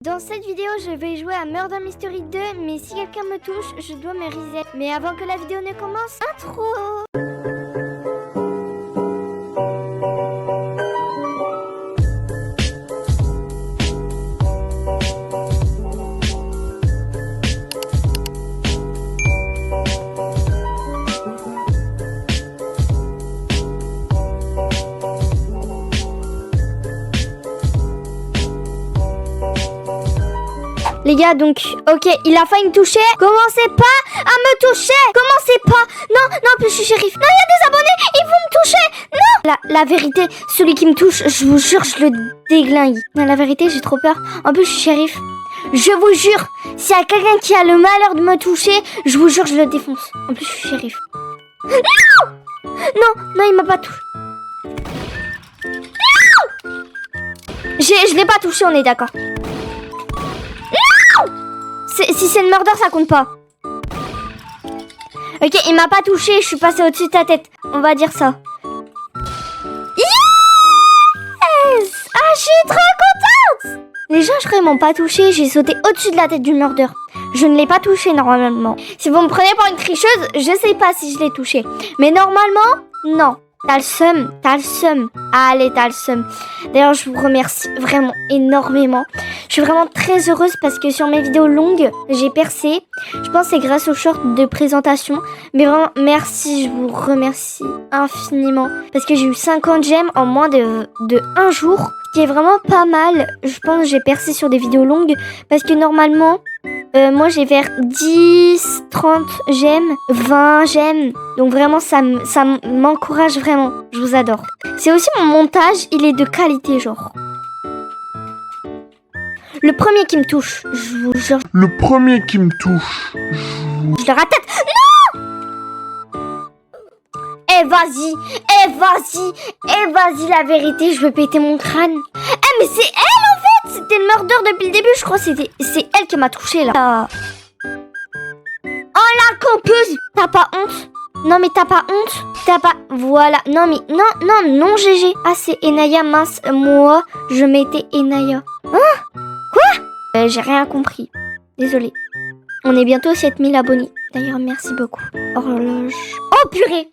Dans cette vidéo, je vais jouer à Murder Mystery 2, mais si quelqu'un me touche, je dois me reset. Mais avant que la vidéo ne commence, intro! Les gars, donc, ok, il a failli me toucher. Commencez pas à me toucher. Commencez pas. Non, en plus, je suis shérif. Non, il y a des abonnés. Ils vont me toucher. Non. La vérité, celui qui me touche, je vous jure, je le déglingue. Non, la vérité, j'ai trop peur. En plus, je suis shérif. Je vous jure, s'il y a quelqu'un qui a le malheur de me toucher, je vous jure, je le défonce. En plus, je suis shérif. Non. Non, il m'a pas touché. Non. Je l'ai pas touché, on est d'accord. Si c'est une murder, ça compte pas. Ok, il m'a pas touché, je suis passée au-dessus de ta tête. On va dire ça. Yes! Ah, je suis trop contente! Les gens, je crois, ils m'ont pas touché. J'ai sauté au-dessus de la tête du murder. Je ne l'ai pas touché normalement. Si vous me prenez pour une tricheuse, je sais pas si je l'ai touché. Mais normalement, non. T'as le seum. Allez, t'as le seum. D'ailleurs, je vous remercie vraiment énormément. Je suis vraiment très heureuse parce que sur mes vidéos longues, j'ai percé. Je pense que c'est grâce aux shorts de présentation. Mais vraiment, merci, je vous remercie infiniment. Parce que j'ai eu 50 j'aime en moins de un jour. Ce qui est vraiment pas mal. Je pense que j'ai percé sur des vidéos longues. Parce que normalement, moi j'ai vers 10, 30 j'aime, 20 j'aime. Donc vraiment, ça m'encourage vraiment. Je vous adore. C'est aussi mon montage, il est de qualité, genre. Le premier qui me touche, je vous jure. Le premier qui me touche, Je le ratate. Non! Vas-y, la vérité, je veux péter mon crâne. Mais c'est elle en fait! C'était le murder depuis le début, je crois. C'est elle qui m'a touché là. Oh la campeuse! T'as pas honte? Non mais t'as pas honte? Voilà. Non mais non GG. Ah c'est Enaya, mince. Moi, je mettais Enaya. Hein? Quoi? J'ai rien compris. Désolée. On est bientôt 7000 abonnés. D'ailleurs, merci beaucoup. Horloge. Oh purée!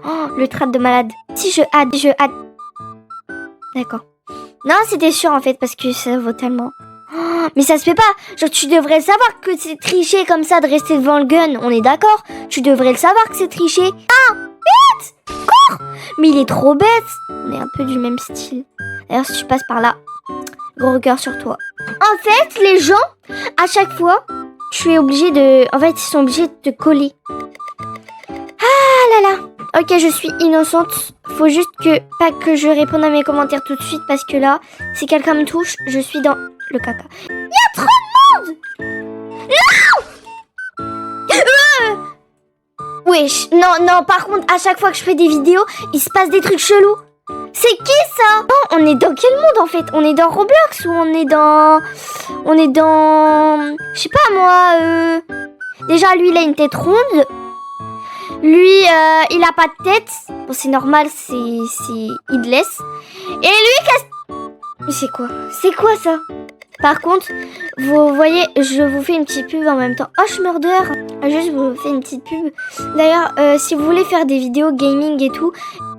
Oh, le trap de malade. Si je hâte. D'accord. Non, c'était sûr en fait parce que ça vaut tellement. Oh, mais ça se fait pas. Genre, tu devrais savoir que c'est triché comme ça de rester devant le gun. On est d'accord? Tu devrais le savoir que c'est triché. Ah, vite! Cours! Mais il est trop bête. On est un peu du même style. D'ailleurs, si tu passes par là, gros cœur sur toi. En fait, les gens, à chaque fois, tu es obligé de... En fait, ils sont obligés de te coller. Ah là là. Ok, je suis innocente. Faut juste pas que je réponde à mes commentaires tout de suite parce que là, si quelqu'un me touche, je suis dans le caca. Il y a trop de monde! Non! Wesh, non, par contre, à chaque fois que je fais des vidéos, il se passe des trucs chelous. C'est qui ça? Non, on est dans quel monde en fait? On est dans Roblox ou on est dans... Je sais pas moi, Déjà, lui, il a une tête ronde. Lui, il a pas de tête. Bon, c'est normal, c'est Idless. Et lui, mais c'est quoi? C'est quoi ça? Par contre, vous voyez, je vous fais une petite pub en même temps. Oh, je murder. Juste, je vous fais une petite pub. D'ailleurs, si vous voulez faire des vidéos gaming et tout,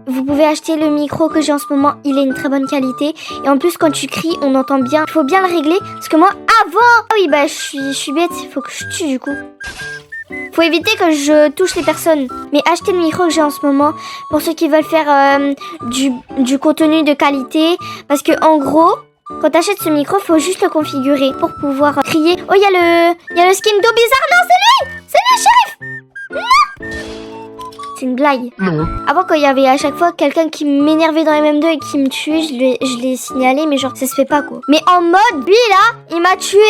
vous pouvez acheter le micro que j'ai en ce moment. Il est une très bonne qualité. Et en plus, quand tu cries, on entend bien. Il faut bien le régler. Parce que moi, avant... Ah oui, bah, je suis bête. Il faut que je tue, du coup. Faut éviter que je touche les personnes. Mais achetez le micro que j'ai en ce moment pour ceux qui veulent faire du contenu de qualité. Parce que en gros, quand t'achètes ce micro, faut juste le configurer pour pouvoir crier. Oh, il y a le skin d'eau bizarre. Non, c'est lui! C'est lui, chef! Non! C'est une blague. Non. Avant, quand il y avait à chaque fois quelqu'un qui m'énervait dans les MM2 et qui me tuait, je l'ai signalé, mais genre, ça se fait pas, quoi. Mais en mode, lui, là, il m'a tué.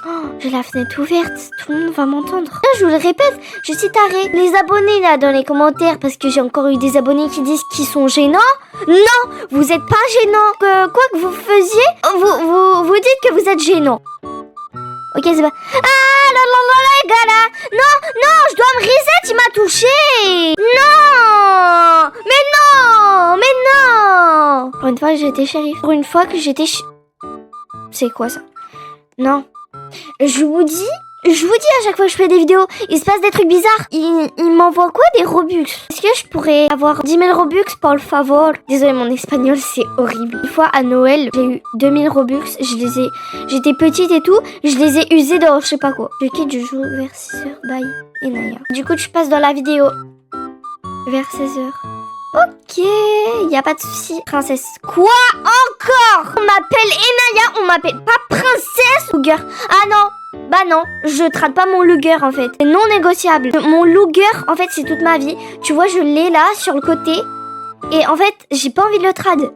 Oh, j'ai la fenêtre ouverte, tout le monde va m'entendre. Je vous le répète, je suis tarée. Les abonnés là dans les commentaires, parce que j'ai encore eu des abonnés qui disent qu'ils sont gênants. Non, vous êtes pas gênants. Quoi que vous faisiez, vous dites que vous êtes gênants. Ok, c'est pas... Ah là là là les gars là. Non, je dois me reset, il m'a touché. Non. Non. Pour une fois que j'étais shérif. Pour une fois que j'étais... C'est quoi ça? Non. Je vous dis à chaque fois que je fais des vidéos, il se passe des trucs bizarres. Il m'envoie quoi? Des Robux. Est-ce que je pourrais avoir 10 000 Robux pour le favor? Désolée, mon espagnol, c'est horrible. Une fois, à Noël, j'ai eu 2000 Robux. J'étais petite et tout. Je les ai usés dans je sais pas quoi. Je quitte, je joue vers 6h. Bye. Enaya. Du coup, tu passes dans la vidéo. Vers 16h. Ok, y a pas de souci. Princesse. Quoi encore? On m'appelle Enaya, on m'appelle pas princesse Luger. Ah non, bah non, je trade pas mon Luger en fait. C'est non négociable. Mon Luger, en fait, c'est toute ma vie. Tu vois, je l'ai là, sur le côté. Et en fait, j'ai pas envie de le trade.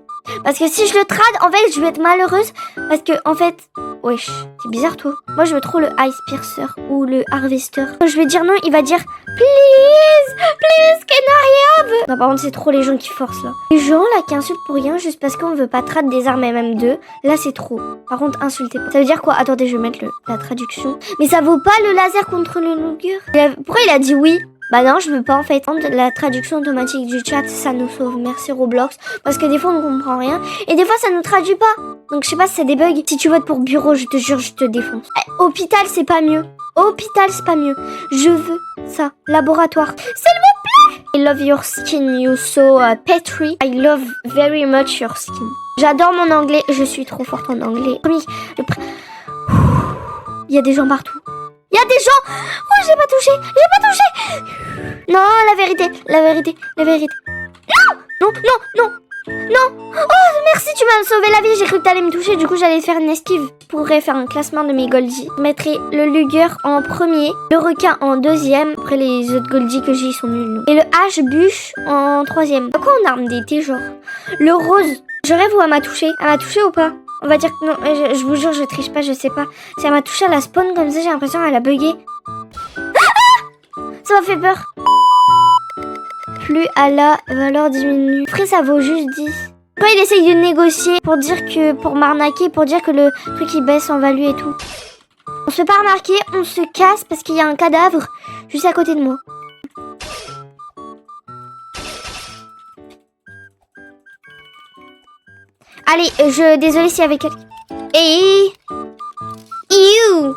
Parce que si je le trade, en fait, je vais être malheureuse. Parce que, en fait, wesh, c'est bizarre toi. Moi, je veux trop le Ice Piercer ou le Harvester. Quand je vais dire non, il va dire please, can I have? Non, par contre, c'est trop les gens qui forcent là. Les gens là qui insultent pour rien juste parce qu'on veut pas trade des armes MM2. Là, c'est trop. Par contre, insultez pas. Ça veut dire quoi? Attendez, je vais mettre la traduction. Mais ça vaut pas le laser contre le Luger? Pourquoi il a dit oui? Bah non, je veux pas en fait. La traduction automatique du chat, ça nous sauve. Merci Roblox. Parce que des fois, on comprend rien. Et des fois, ça nous traduit pas. Donc, je sais pas si c'est des bugs. Si tu votes pour bureau, je te jure, je te défonce. Hôpital, c'est pas mieux. Hôpital, c'est pas mieux. Je veux ça. Laboratoire. S'il vous plaît. I love your skin, you so petri. I love very much your skin. J'adore mon anglais. Je suis trop forte en anglais. Il y a des gens partout. Il y a des gens. Oh, j'ai pas touché. Non, la vérité. Non. Oh, merci, tu m'as sauvé la vie. J'ai cru que t'allais me toucher. Du coup, j'allais faire une esquive. Je pourrais faire un classement de mes goldies. Je mettrai le Luger en premier, le requin en deuxième. Après, les autres goldies que j'ai, ils sont nuls. Et le H-bûche en troisième. À quoi en arme d'été, genre? Le rose. Je rêve où elle m'a touché. Elle m'a touché ou pas? On va dire que non, je vous jure, je triche pas, je sais pas. Si elle m'a touché à la spawn comme ça, j'ai l'impression qu'elle a bugué. Ah, ça m'a fait peur. Plus à la valeur diminue. Après, ça vaut juste 10. Quand il essaye de négocier pour m'arnaquer, pour dire que le truc il baisse en value et tout. On se fait pas remarquer, on se casse parce qu'il y a un cadavre juste à côté de moi. Allez, désolée s'il y avait quelqu'un. Et you.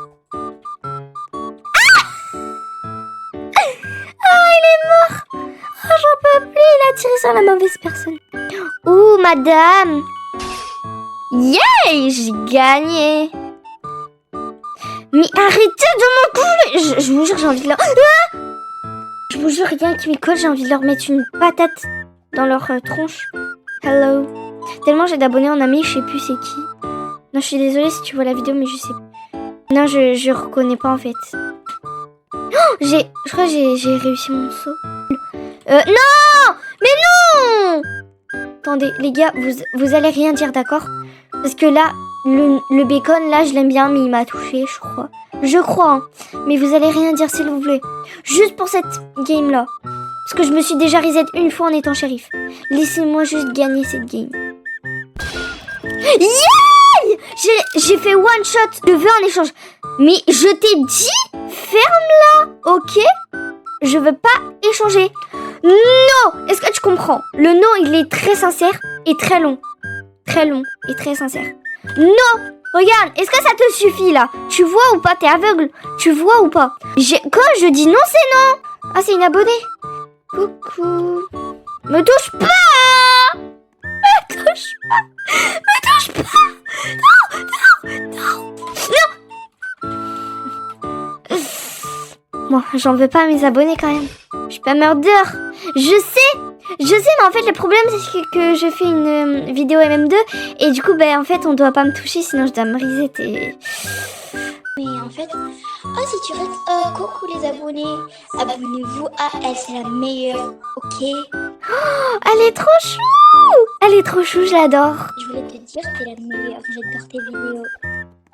Ah, il est mort. Oh, j'en peux plus, il a tiré sur la mauvaise personne. Ouh, madame. Yay, j'ai gagné. Mais arrêtez de m'encoller. Je vous jure, j'ai envie de leur... Ah, je vous jure, rien qui m'y colle, j'ai envie de leur mettre une patate dans leur tronche. Hello. Tellement j'ai d'abonnés en ami, je sais plus c'est qui. Non, je suis désolée si tu vois la vidéo, mais je sais plus. Non, je reconnais pas en fait. Oh, je crois que j'ai réussi mon saut. Non! Mais non! Attendez, les gars, vous allez rien dire, d'accord? Parce que là, le bacon, là, je l'aime bien, mais il m'a touché, je crois. Je crois, hein. Mais vous allez rien dire, s'il vous plaît. Juste pour cette game-là. Parce que je me suis déjà reset une fois en étant shérif. Laissez-moi juste gagner cette game. Yay! J'ai fait one shot. Je veux en échange. Mais je t'ai dit, ferme-la, ok? Je veux pas échanger. Non! Est-ce que tu comprends? Le non, il est très sincère et très long. Très long et très sincère. Non! Regarde, est-ce que ça te suffit là? Tu vois ou pas? T'es aveugle? Tu vois ou pas? Quand je dis non, c'est non! Ah, c'est une abonnée. Coucou. Me touche pas! Me touche pas! Me touche pas! Non! Bon, j'en veux pas à mes abonnés quand même. Je suis pas murder. Je sais, mais en fait, le problème, c'est que je fais une vidéo MM2 et du coup, en fait, on doit pas me toucher, sinon je dois me reset et... Mais en fait, si tu veux, coucou les abonnés, abonnez-vous à elle, c'est la meilleure, ok? Oh, elle est trop chou! Elle est trop chou, je l'adore. Je voulais te dire, t'es la meilleure, j'adore tes vidéos.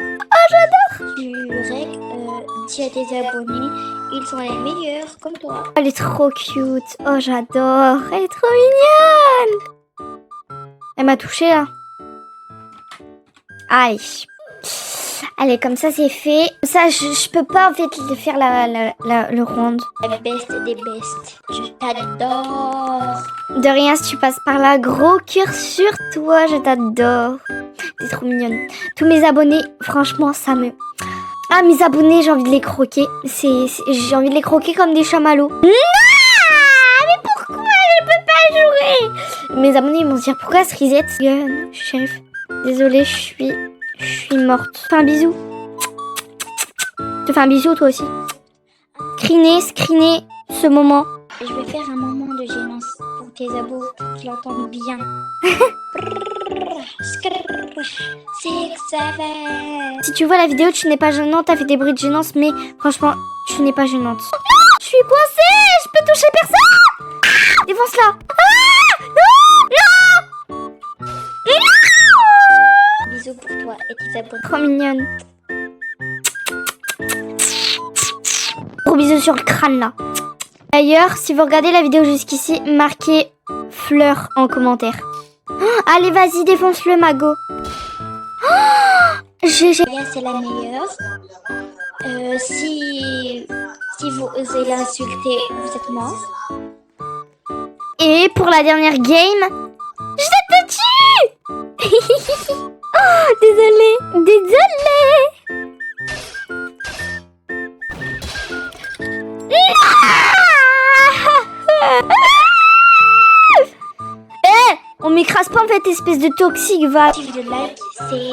Oh, j'adore! Tu règles, dis à tes abonnés, ils sont les meilleurs, comme toi. Elle est trop cute. Oh, j'adore. Elle est trop mignonne. Elle m'a touchée, là. Aïe. Allez, comme ça c'est fait. Ça, je peux pas en fait faire le round. La best des bestes. Je t'adore. De rien si tu passes par là. Gros cœur sur toi, je t'adore. T'es trop mignonne. Tous mes abonnés, franchement, ça me... Ah, mes abonnés, j'ai envie de les croquer. J'ai envie de les croquer comme des chamallows. Non! Mais pourquoi je peux pas jouer? Mes abonnés, ils vont se dire pourquoi ce reset? Shérif, désolée, je suis morte. Fais un bisou. Tu fais un bisou toi aussi. Screener ce moment. Je vais faire un moment de gênance pour tes abos, pour qu'ils l'entendent bien. C'est que ça va. Si tu vois la vidéo, tu n'es pas gênante, t'as fait des bruits de gênance, mais franchement, tu n'es pas gênante. Non, je suis coincée, je peux toucher personne. Défonce-la. Non. Bisous pour toi et tes abonnés. Trop mignonne. Gros bisous sur le crâne là. D'ailleurs, si vous regardez la vidéo jusqu'ici, marquez fleur en commentaire. Allez, vas-y, défonce-le, Mago. GG. Léa, c'est la meilleure. Si vous osez l'insulter, vous êtes mort. Et pour la dernière game, je te tue. Oh, désolée. On m'écrase pas en fait, espèce de toxique, va. Si de like, c'est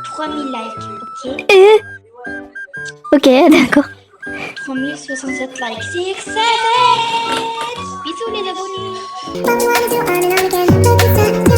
3000 likes, ok? Ok, d'accord. 3067 likes. C'est que ça va. Bisous les abonnés. Don't you wanna do on and on again?